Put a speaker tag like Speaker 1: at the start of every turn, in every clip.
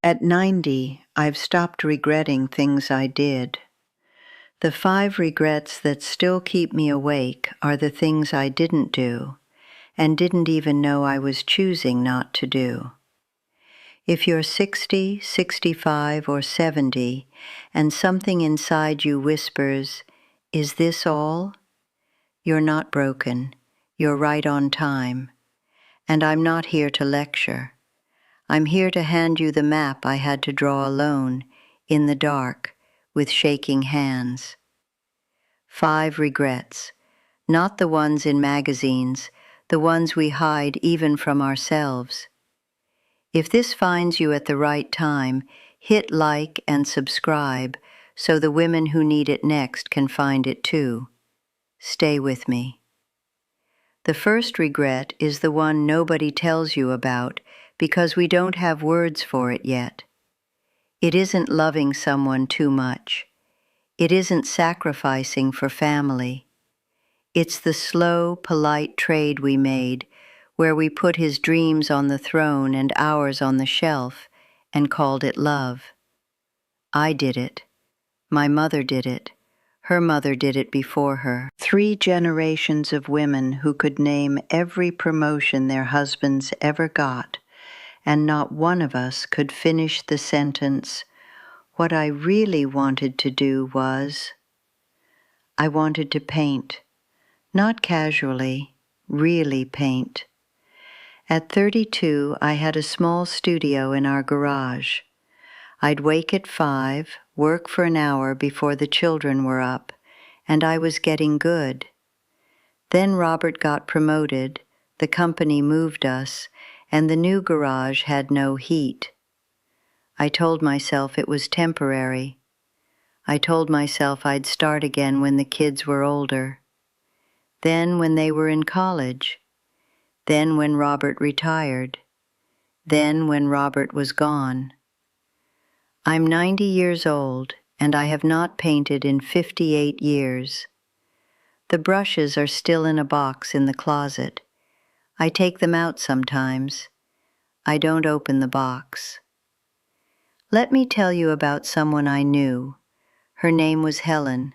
Speaker 1: At 90, I've stopped regretting things I did. The 5 regrets that still keep me awake are the things I didn't do and didn't even know I was choosing not to do. If you're 60, 65, or 70, and something inside you whispers, "Is this all?" You're not broken. You're right on time. And I'm not here to lecture. I'm here to hand you the map I had to draw alone, in the dark, with shaking hands. 5 regrets, not the ones in magazines, the ones we hide even from ourselves. If this finds you at the right time, hit like and subscribe so the women who need it next can find it too. Stay with me. The first regret is the one nobody tells you about because we don't have words for it yet. It isn't loving someone too much. It isn't sacrificing for family. It's the slow, polite trade we made where we put his dreams on the throne and ours on the shelf and called it love. I did it. My mother did it. Her mother did it before her. 3 generations of women who could name every promotion their husbands ever got, and not one of us could finish the sentence, "What I really wanted to do was..." I wanted to paint. Not casually, really paint. At 32, I had a small studio in our garage. I'd wake at 5, work for an hour before the children were up, and I was getting good. Then Robert got promoted, the company moved us, and the new garage had no heat. I told myself it was temporary. I told myself I'd start again when the kids were older. Then when they were in college. Then when Robert retired. Then when Robert was gone. I'm 90 years old, and I have not painted in 58 years. The brushes are still in a box in the closet. I take them out sometimes. I don't open the box. Let me tell you about someone I knew. Her name was Helen.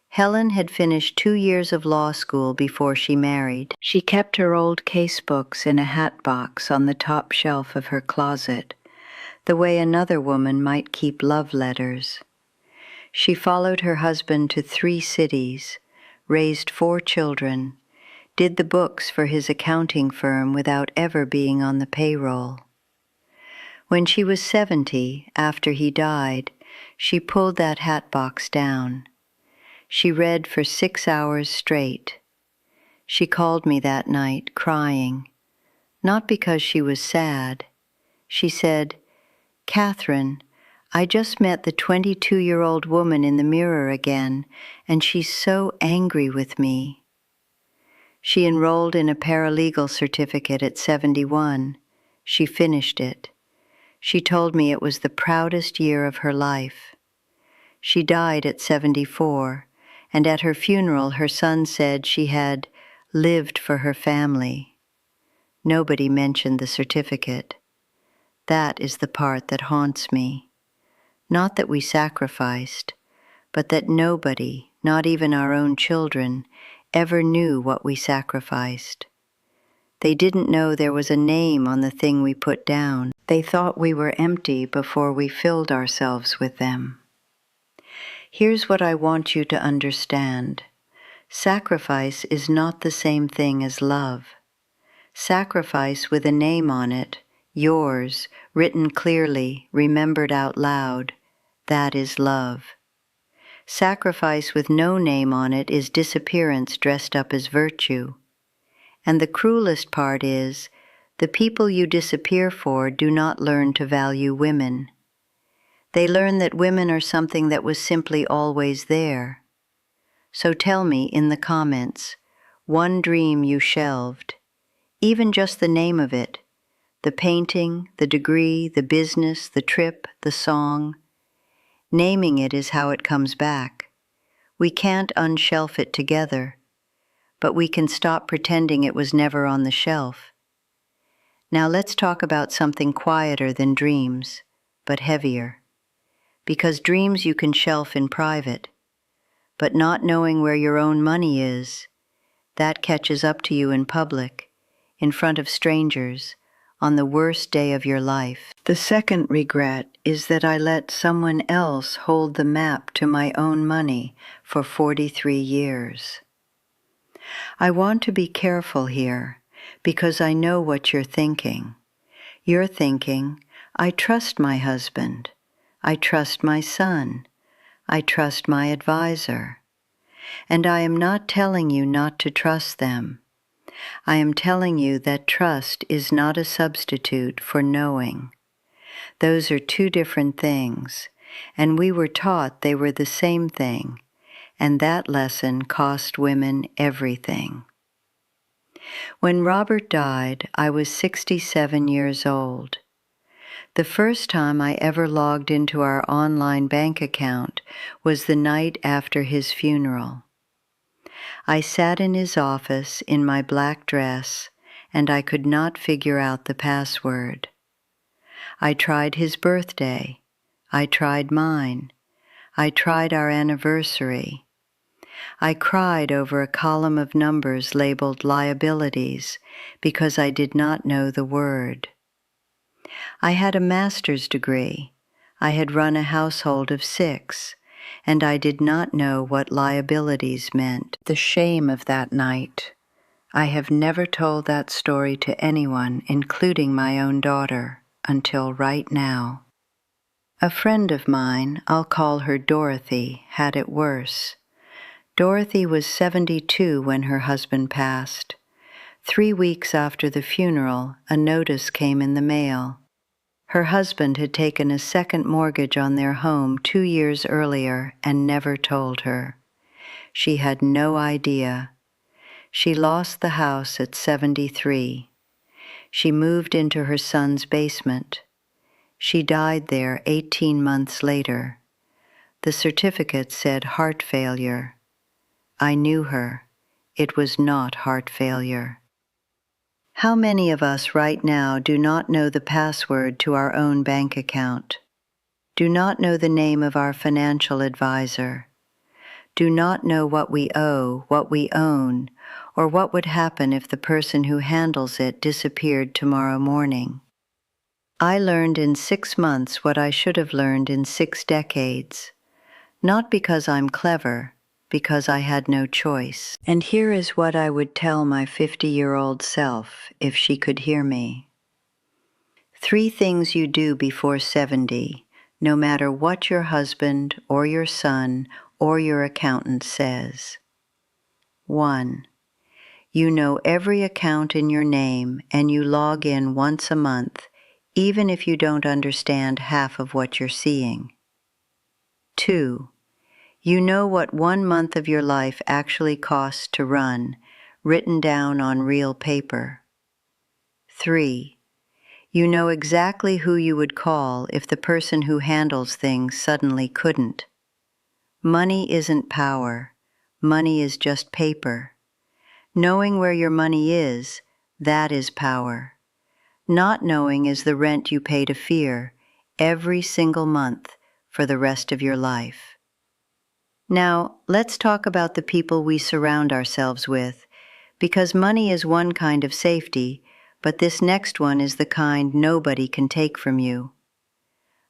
Speaker 1: Helen had finished 2 years of law school before she married. She kept her old casebooks in a hat box on the top shelf of her closet, the way another woman might keep love letters. She followed her husband to 3 cities, raised 4 children, did the books for his accounting firm without ever being on the payroll. When she was 70, after he died, she pulled that hat box down. She read for 6 hours straight. She called me that night, crying, not because she was sad. She said, "Catherine, I just met the 22-year-old woman in the mirror again, and she's so angry with me." She enrolled in a paralegal certificate at 71. She finished it. She told me it was the proudest year of her life. She died at 74, and at her funeral her son said she had lived for her family. Nobody mentioned the certificate. That is the part that haunts me. Not that we sacrificed, but that nobody, not even our own children, ever knew what we sacrificed. They didn't know there was a name on the thing we put down. They thought we were empty before we filled ourselves with them. Here's what I want you to understand. Sacrifice is not the same thing as love. Sacrifice with a name on it, yours, written clearly, remembered out loud, that is love. Sacrifice with no name on it is disappearance dressed up as virtue. And the cruelest part is, the people you disappear for do not learn to value women. They learn that women are something that was simply always there. So tell me in the comments, one dream you shelved, even just the name of it, the painting, the degree, the business, the trip, the song. Naming it is how it comes back. We can't unshelf it together, but we can stop pretending it was never on the shelf. Now let's talk about something quieter than dreams, but heavier. Because dreams you can shelf in private, but not knowing where your own money is, that catches up to you in public, in front of strangers, on the worst day of your life. The second regret is that I let someone else hold the map to my own money for 43 years. I want to be careful here because I know what you're thinking. You're thinking, I trust my husband, I trust my son, I trust my advisor. And I am not telling you not to trust them. I am telling you that trust is not a substitute for knowing. Those are two different things, and we were taught they were the same thing, and that lesson cost women everything. When Robert died, I was 67 years old. The first time I ever logged into our online bank account was the night after his funeral. I sat in his office in my black dress, and I could not figure out the password. I tried his birthday. I tried mine. I tried our anniversary. I cried over a column of numbers labeled liabilities because I did not know the word. I had a master's degree. I had run a household of 6, and I did not know what liabilities meant. The shame of that night. I have never told that story to anyone, including my own daughter, until right now. A friend of mine, I'll call her Dorothy, had it worse. Dorothy was 72 when her husband passed. 3 weeks after the funeral, a notice came in the mail. Her husband had taken a second mortgage on their home 2 years earlier and never told her. She had no idea. She lost the house at 73. She moved into her son's basement. She died there 18 months later. The certificate said heart failure. I knew her. It was not heart failure. How many of us right now do not know the password to our own bank account? Do not know the name of our financial advisor? Do not know what we owe, what we own, or what would happen if the person who handles it disappeared tomorrow morning? I learned in 6 months what I should have learned in 6 decades. Not because I'm clever, because I had no choice. And here is what I would tell my 50-year-old self if she could hear me. 3 things you do before 70, no matter what your husband or your son or your accountant says. 1. You know every account in your name and you log in once a month, even if you don't understand half of what you're seeing. 2. You know what 1 month of your life actually costs to run, written down on real paper. 3. You know exactly who you would call if the person who handles things suddenly couldn't. Money isn't power. Money is just paper. Knowing where your money is, that is power. Not knowing is the rent you pay to fear every single month for the rest of your life. Now, let's talk about the people we surround ourselves with, because money is one kind of safety, but this next one is the kind nobody can take from you.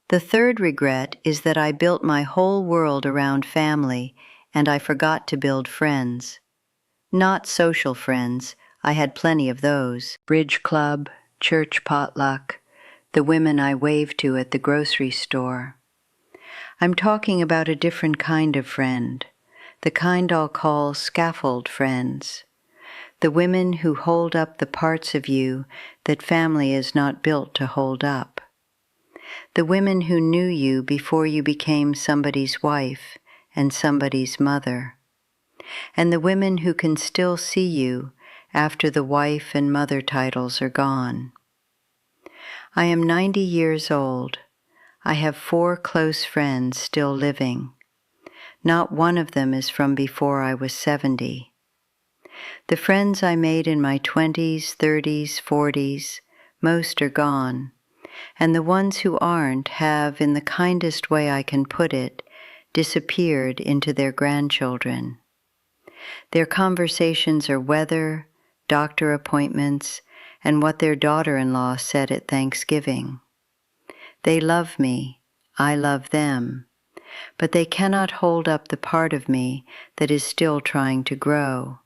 Speaker 1: The third regret is that I built my whole world around family, and I forgot to build friends. Not social friends, I had plenty of those. Bridge club, church potluck, the women I waved to at the grocery store. I'm talking about a different kind of friend, the kind I'll call scaffold friends. The women who hold up the parts of you that family is not built to hold up. The women who knew you before you became somebody's wife and somebody's mother. And the women who can still see you after the wife and mother titles are gone. I am 90 years old. I have 4 close friends still living. Not one of them is from before I was 70. The friends I made in my 20s, 30s, 40s, most are gone, and the ones who aren't have, in the kindest way I can put it, disappeared into their grandchildren. Their conversations are weather, doctor appointments, and what their daughter-in-law said at Thanksgiving. They love me, I love them, but they cannot hold up the part of me that is still trying to grow.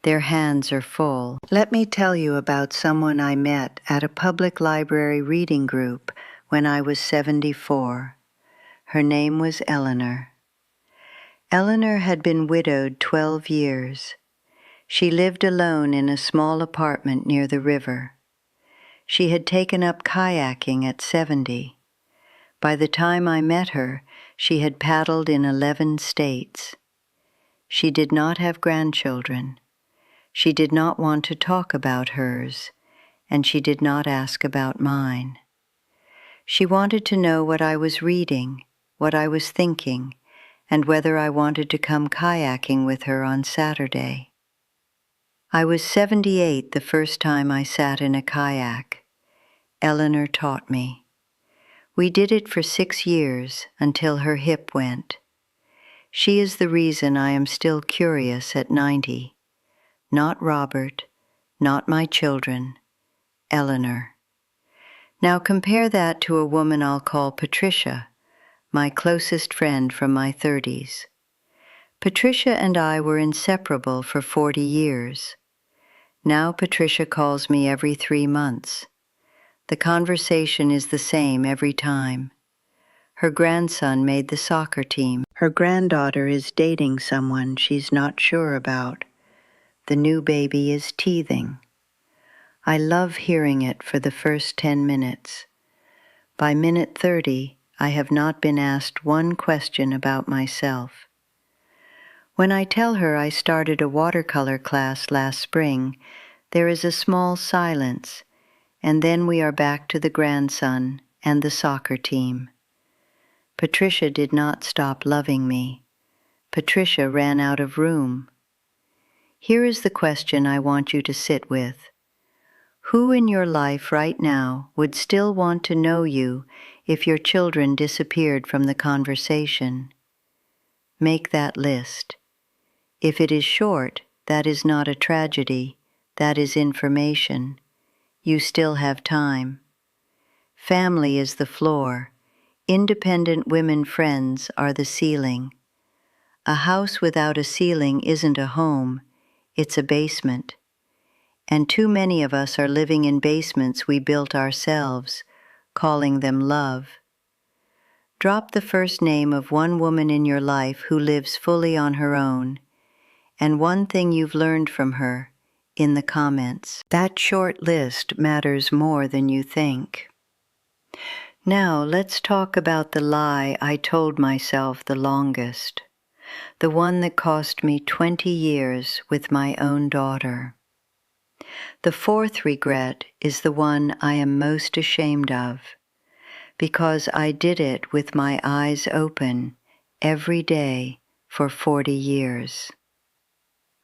Speaker 1: Their hands are full. Let me tell you about someone I met at a public library reading group when I was 74. Her name was Eleanor. Eleanor had been widowed 12 years. She lived alone in a small apartment near the river. She had taken up kayaking at 70. By the time I met her, she had paddled in 11 states. She did not have grandchildren. She did not want to talk about hers, and she did not ask about mine. She wanted to know what I was reading, what I was thinking, and whether I wanted to come kayaking with her on Saturday. I was 78 the first time I sat in a kayak. Eleanor taught me. We did it for 6 years until her hip went. She is the reason I am still curious at 90. Not Robert, not my children, Eleanor. Now compare that to a woman I'll call Patricia, my closest friend from my 30s. Patricia and I were inseparable for 40 years. Now Patricia calls me every 3 months. The conversation is the same every time. Her grandson made the soccer team. Her granddaughter is dating someone she's not sure about. The new baby is teething. I love hearing it for the first 10 minutes. By minute 30, I have not been asked one question about myself. When I tell her I started a watercolor class last spring, there is a small silence, and then we are back to the grandson and the soccer team. Patricia did not stop loving me. Patricia ran out of room. Here is the question I want you to sit with. Who in your life right now would still want to know you if your children disappeared from the conversation? Make that list. If it is short, that is not a tragedy, that is information. You still have time. Family is the floor. Independent women friends are the ceiling. A house without a ceiling isn't a home, it's a basement. And too many of us are living in basements we built ourselves, calling them love. Drop the first name of one woman in your life who lives fully on her own, and one thing you've learned from her in the comments. That short list matters more than you think. Now let's talk about the lie I told myself the longest, the one that cost me 20 years with my own daughter. The fourth regret is the one I am most ashamed of, because I did it with my eyes open every day for 40 years.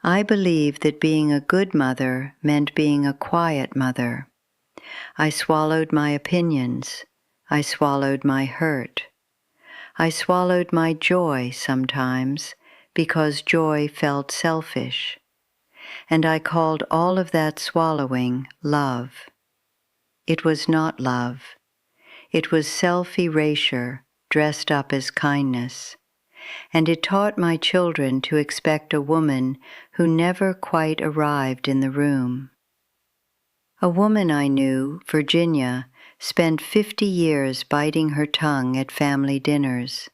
Speaker 1: I believed that being a good mother meant being a quiet mother. I swallowed my opinions. I swallowed my hurt. I swallowed my joy sometimes because joy felt selfish. And I called all of that swallowing love. It was not love. It was self-erasure dressed up as kindness. And it taught my children to expect a woman who never quite arrived in the room. A woman I knew, Virginia, spent 50 years biting her tongue at family dinners.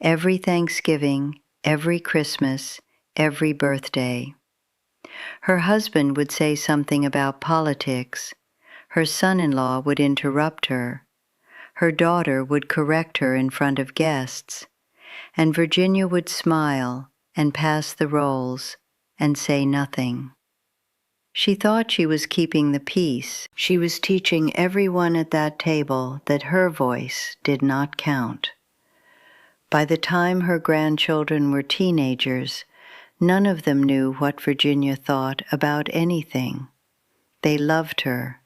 Speaker 1: Every Thanksgiving, every Christmas, every birthday. Her husband would say something about politics. Her son-in-law would interrupt her. Her daughter would correct her in front of guests. And Virginia would smile and pass the rolls and say nothing. She thought she was keeping the peace. She was teaching everyone at that table that her voice did not count. By the time her grandchildren were teenagers, none of them knew what Virginia thought about anything. They loved her.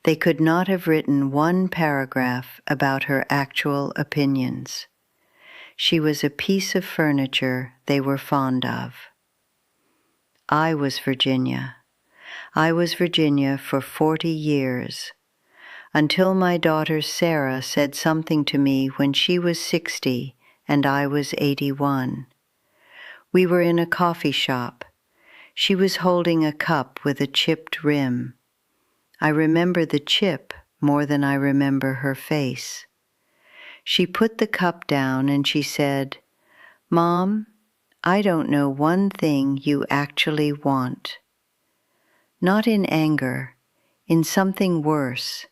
Speaker 1: They could not have written one paragraph about her actual opinions. She was a piece of furniture they were fond of. I was Virginia. I was Virginia for 40 years, until my daughter Sarah said something to me when she was 60 and I was 81. We were in a coffee shop. She was holding a cup with a chipped rim. I remember the chip more than I remember her face. She put the cup down and she said, "Mom, I don't know one thing you actually want." Not in anger, in something worse,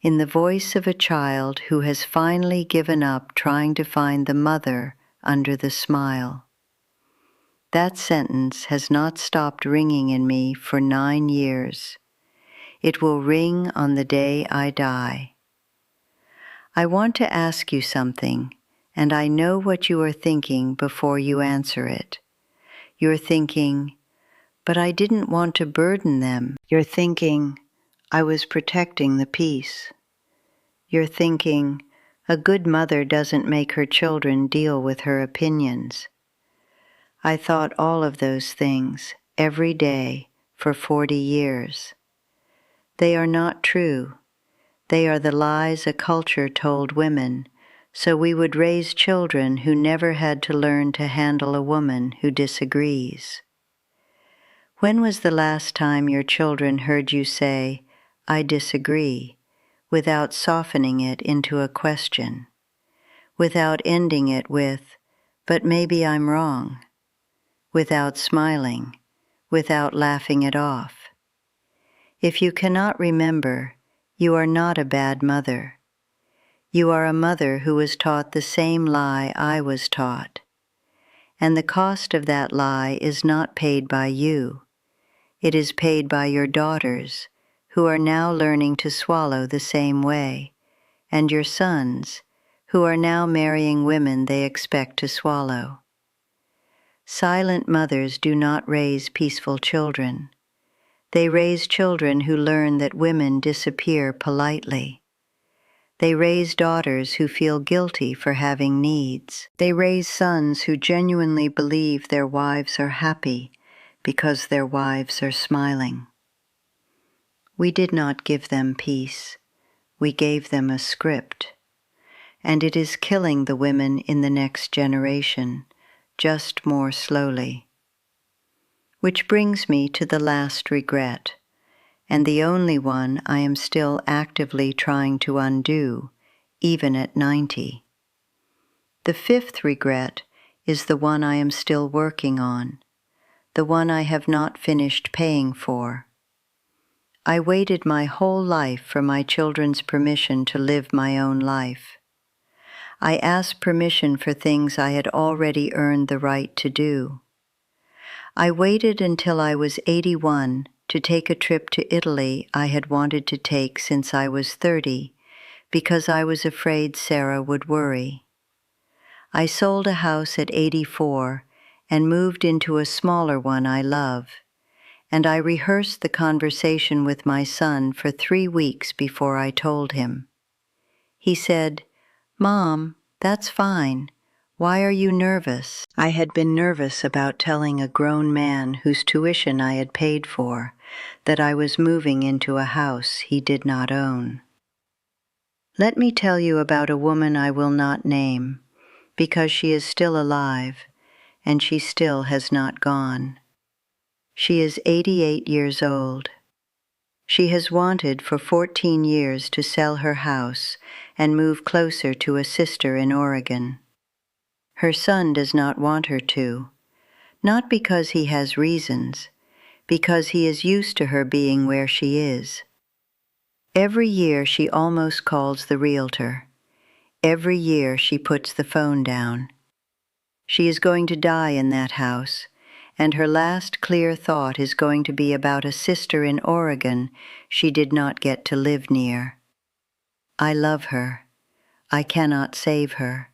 Speaker 1: in the voice of a child who has finally given up trying to find the mother under the smile. That sentence has not stopped ringing in me for 9 years. It will ring on the day I die. I want to ask you something, and I know what you are thinking before you answer it. You're thinking, "But I didn't want to burden them." You're thinking, "I was protecting the peace." You're thinking, "A good mother doesn't make her children deal with her opinions." I thought all of those things every day for 40 years. They are not true. They are the lies a culture told women, so we would raise children who never had to learn to handle a woman who disagrees. When was the last time your children heard you say, "I disagree," without softening it into a question, without ending it with, "But maybe I'm wrong," without smiling, without laughing it off? If you cannot remember, you are not a bad mother. You are a mother who was taught the same lie I was taught. And the cost of that lie is not paid by you. It is paid by your daughters, who are now learning to swallow the same way, and your sons, who are now marrying women they expect to swallow. Silent mothers do not raise peaceful children. They raise children who learn that women disappear politely. They raise daughters who feel guilty for having needs. They raise sons who genuinely believe their wives are happy because their wives are smiling. We did not give them peace. We gave them a script. And it is killing the women in the next generation, just more slowly. Which brings me to the last regret, and the only one I am still actively trying to undo, even at 90. The 5th regret is the one I am still working on, the one I have not finished paying for. I waited my whole life for my children's permission to live my own life. I asked permission for things I had already earned the right to do. I waited until I was 81 to take a trip to Italy I had wanted to take since I was 30, because I was afraid Sarah would worry. I sold a house at 84 and moved into a smaller one I love, and I rehearsed the conversation with my son for 3 weeks before I told him. He said, "Mom, that's fine. Why are you nervous?" I had been nervous about telling a grown man whose tuition I had paid for that I was moving into a house he did not own. Let me tell you about a woman I will not name, because she is still alive, and she still has not gone. She is 88 years old. She has wanted for 14 years to sell her house and move closer to a sister in Oregon. Her son does not want her to, not because he has reasons, because he is used to her being where she is. Every year she almost calls the realtor. Every year she puts the phone down. She is going to die in that house, and her last clear thought is going to be about a sister in Oregon she did not get to live near. I love her. I cannot save her.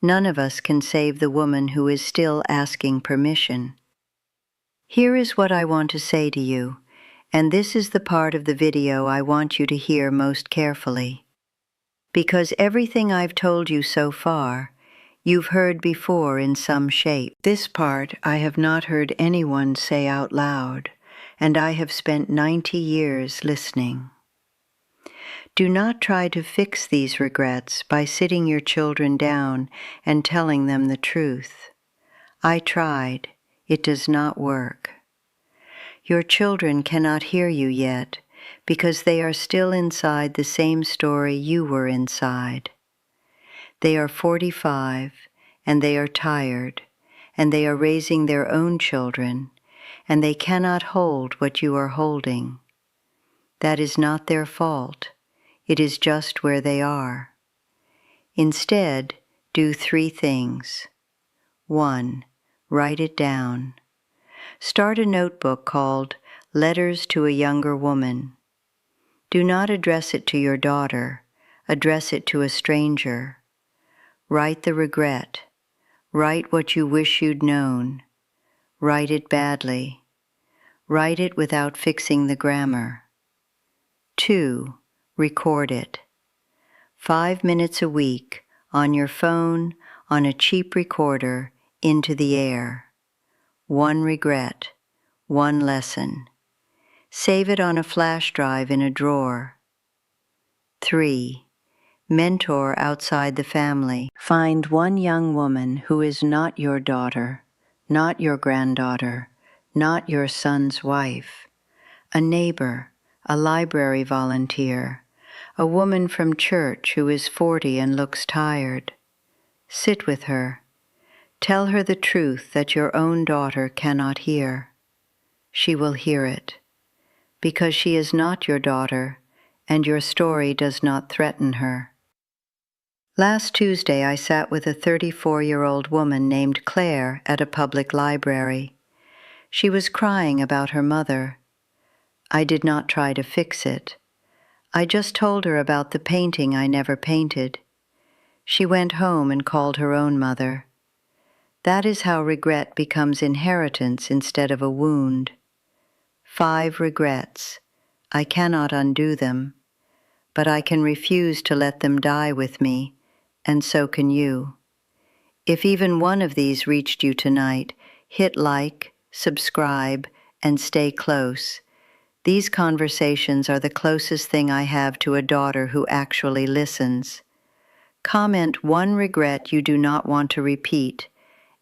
Speaker 1: None of us can save the woman who is still asking permission. Here is what I want to say to you, And this is the part of the video I want you to hear most carefully. Because everything I've told you so far, you've heard before in some shape. This part I have not heard anyone say out loud, and I have spent 90 years listening. Do not try to fix these regrets by sitting your children down and telling them the truth. I tried. It does not work. Your children cannot hear you yet because they are still inside the same story you were inside. They are 45, and they are tired, and they are raising their own children, and they cannot hold what you are holding. That is not their fault. It is just where they are. Instead, do 3 things. 1. Write it down. Start a notebook called Letters to a Younger Woman. Do not address it to your daughter. Address it to a stranger. Write the regret. Write what you wish you'd known. Write it badly. Write it without fixing the grammar. 2. Record it. 5 minutes a week, on your phone, on a cheap recorder, into the air. 1 regret, 1 lesson. Save it on a flash drive in a drawer. 3. Mentor outside the family. Find one young woman who is not your daughter, not your granddaughter, not your son's wife. A neighbor, a library volunteer, a woman from church who is 40 and looks tired. Sit with her. Tell her the truth that your own daughter cannot hear. She will hear it, because she is not your daughter, and your story does not threaten her. Last Tuesday I sat with a 34-year-old woman named Claire at a public library. She was crying about her mother. I did not try to fix it. I just told her about the painting I never painted. She went home and called her own mother. That is how regret becomes inheritance instead of a wound. 5 regrets. I cannot undo them, but I can refuse to let them die with me, and so can you. If even one of these reached you tonight, hit like, subscribe, and stay close. These conversations are the closest thing I have to a daughter who actually listens. Comment 1 regret you do not want to repeat,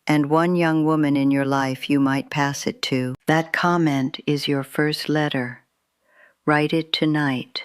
Speaker 1: and 1 young woman in your life you might pass it to. That comment is your first letter. Write it tonight.